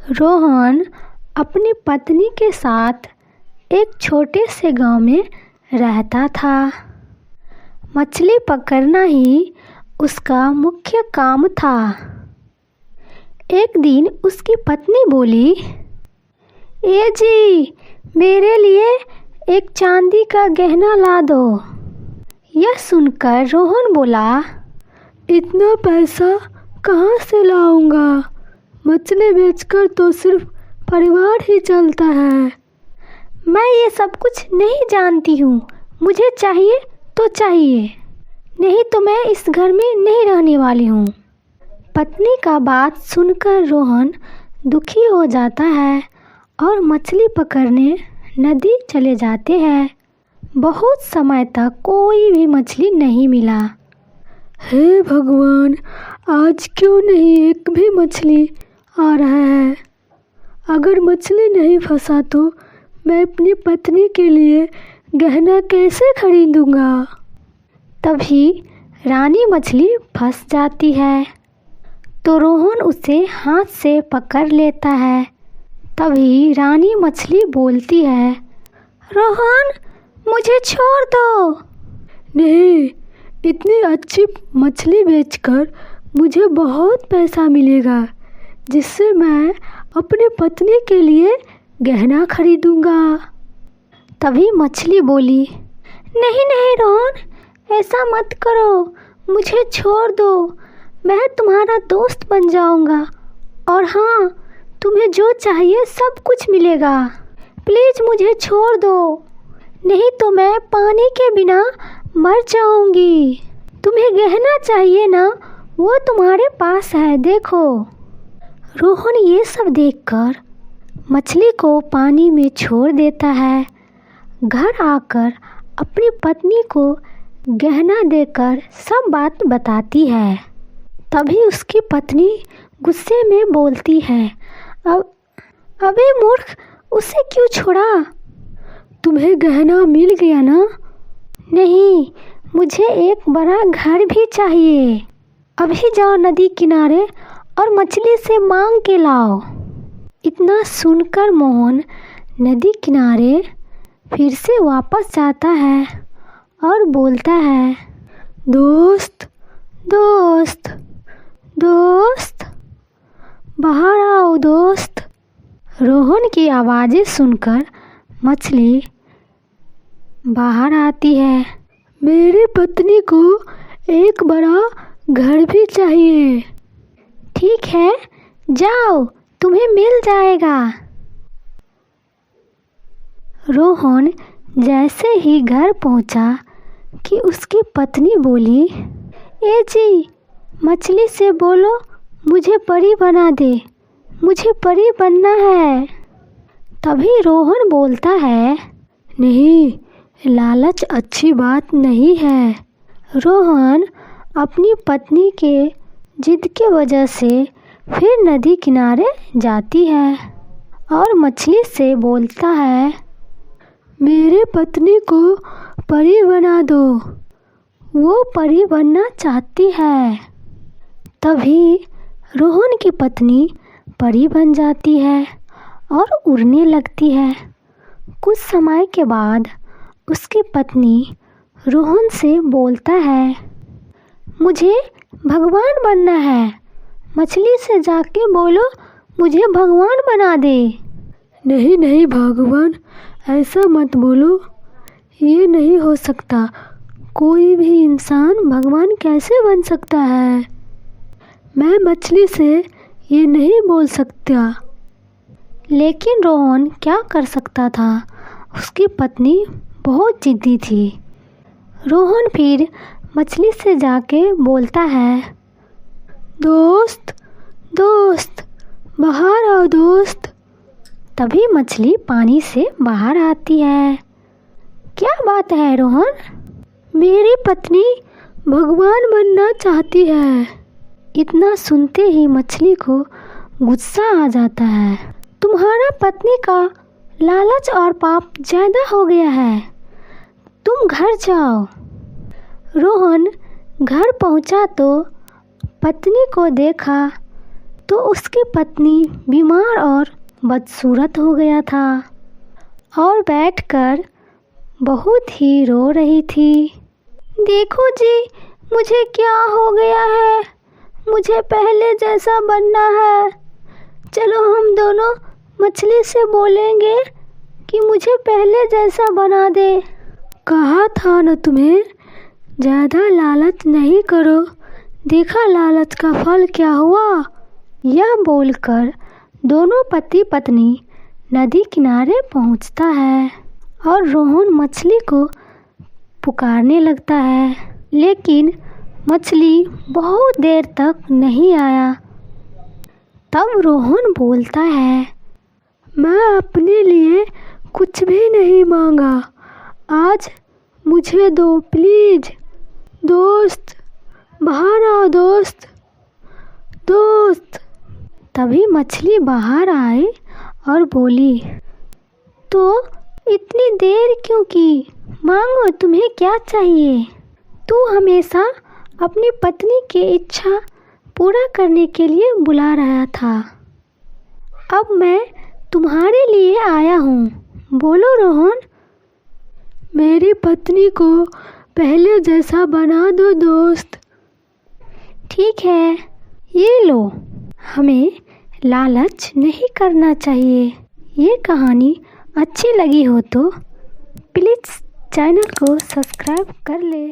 रोहन अपनी पत्नी के साथ एक छोटे से गांव में रहता था। मछली पकड़ना ही उसका मुख्य काम था। एक दिन उसकी पत्नी बोली, ए जी, मेरे लिए एक चांदी का गहना ला दो। यह सुनकर रोहन बोला, इतना पैसा कहाँ से लाऊंगा? मछली बेचकर तो सिर्फ परिवार ही चलता है। मैं ये सब कुछ नहीं जानती हूँ, मुझे चाहिए तो चाहिए, नहीं तो मैं इस घर में नहीं रहने वाली हूँ। पत्नी का बात सुनकर रोहन दुखी हो जाता है और मछली पकड़ने नदी चले जाते हैं। बहुत समय तक कोई भी मछली नहीं मिला। हे भगवान, आज क्यों नहीं एक भी मछली आ रहा है? अगर मछली नहीं फंसा तो मैं अपनी पत्नी के लिए गहना कैसे खरीदूंगा? तभी रानी मछली फंस जाती है तो रोहन उसे हाथ से पकड़ लेता है। तभी रानी मछली बोलती है, रोहन, मुझे छोड़ दो। नहीं, इतनी अच्छी मछली बेचकर मुझे बहुत पैसा मिलेगा, जिससे मैं अपनी पत्नी के लिए गहना खरीदूंगा। तभी मछली बोली, नहीं नहीं रोहन, ऐसा मत करो, मुझे छोड़ दो, मैं तुम्हारा दोस्त बन जाऊंगा और हाँ, तुम्हें जो चाहिए सब कुछ मिलेगा। प्लीज़ मुझे छोड़ दो, नहीं तो मैं पानी के बिना मर जाऊंगी। तुम्हें गहना चाहिए ना, वो तुम्हारे पास है, देखो। रोहन ये सब देखकर मछली को पानी में छोड़ देता है। घर आकर अपनी पत्नी को गहना देकर सब बात बताती है। तभी उसकी पत्नी गुस्से में बोलती है, अबे मूर्ख, उसे क्यों छोड़ा? तुम्हें गहना मिल गया ना? नहीं, मुझे एक बड़ा घर भी चाहिए। अभी जाओ नदी किनारे और मछली से मांग के लाओ। इतना सुनकर मोहन नदी किनारे फिर से वापस जाता है और बोलता है, दोस्त दोस्त दोस्त, बाहर आओ दोस्त। रोहन की आवाज़ें सुनकर मछली बाहर आती है। मेरी पत्नी को एक बड़ा घर भी चाहिए। ठीक है, जाओ, तुम्हें मिल जाएगा। रोहन जैसे ही घर पहुंचा कि उसकी पत्नी बोली, ए जी, मछली से बोलो मुझे परी बना दे, मुझे परी बनना है। तभी रोहन बोलता है, नहीं, लालच अच्छी बात नहीं है। रोहन अपनी पत्नी के जिद की वजह से फिर नदी किनारे जाती है और मछली से बोलता है, मेरे पत्नी को परी बना दो। वो परी बनना चाहती है। तभी रोहन की पत्नी परी बन जाती है और उड़ने लगती है। कुछ समय के बाद उसकी पत्नी रोहन से बोलता है, मुझे भगवान बनना है, मछली से जाके बोलो मुझे भगवान बना दे। नहीं नहीं भगवान, ऐसा मत बोलो, ये नहीं हो सकता। कोई भी इंसान भगवान कैसे बन सकता है? मैं मछली से ये नहीं बोल सकता। लेकिन रोहन क्या कर सकता था, उसकी पत्नी बहुत जिद्दी थी। रोहन फिर मछली से जाके बोलता है, दोस्त दोस्त, बाहर आओ दोस्त। तभी मछली पानी से बाहर आती है। क्या बात है रोहन? मेरी पत्नी भगवान बनना चाहती है। इतना सुनते ही मछली को गुस्सा आ जाता है। तुम्हारा पत्नी का लालच और पाप ज़्यादा हो गया है, तुम घर जाओ। रोहन घर पहुंचा तो पत्नी को देखा तो उसकी पत्नी बीमार और बदसूरत हो गया था और बैठकर बहुत ही रो रही थी। देखो जी, मुझे क्या हो गया है, मुझे पहले जैसा बनना है। चलो हम दोनों मछली से बोलेंगे कि मुझे पहले जैसा बना दे। कहा था न तुम्हें, ज़्यादा लालच नहीं करो, देखा लालच का फल क्या हुआ। यह बोलकर दोनों पति पत्नी नदी किनारे पहुंचता है और रोहन मछली को पुकारने लगता है, लेकिन मछली बहुत देर तक नहीं आया। तब रोहन बोलता है, मैं अपने लिए कुछ भी नहीं मांगा, आज मुझे दो प्लीज। दोस्त, बाहर आओ दोस्त, दोस्त। तभी मछली बाहर आई और बोली, तो इतनी देर क्यों की? मांगो, तुम्हें क्या चाहिए? तू हमेशा अपनी पत्नी की इच्छा पूरा करने के लिए बुला रहा था, अब मैं तुम्हारे लिए आया हूँ। बोलो रोहन। मेरी पत्नी को पहले जैसा बना दो दोस्त। ठीक है, ये लो। हमें लालच नहीं करना चाहिए। ये कहानी अच्छी लगी हो तो प्लीज़ चैनल को सब्सक्राइब कर ले।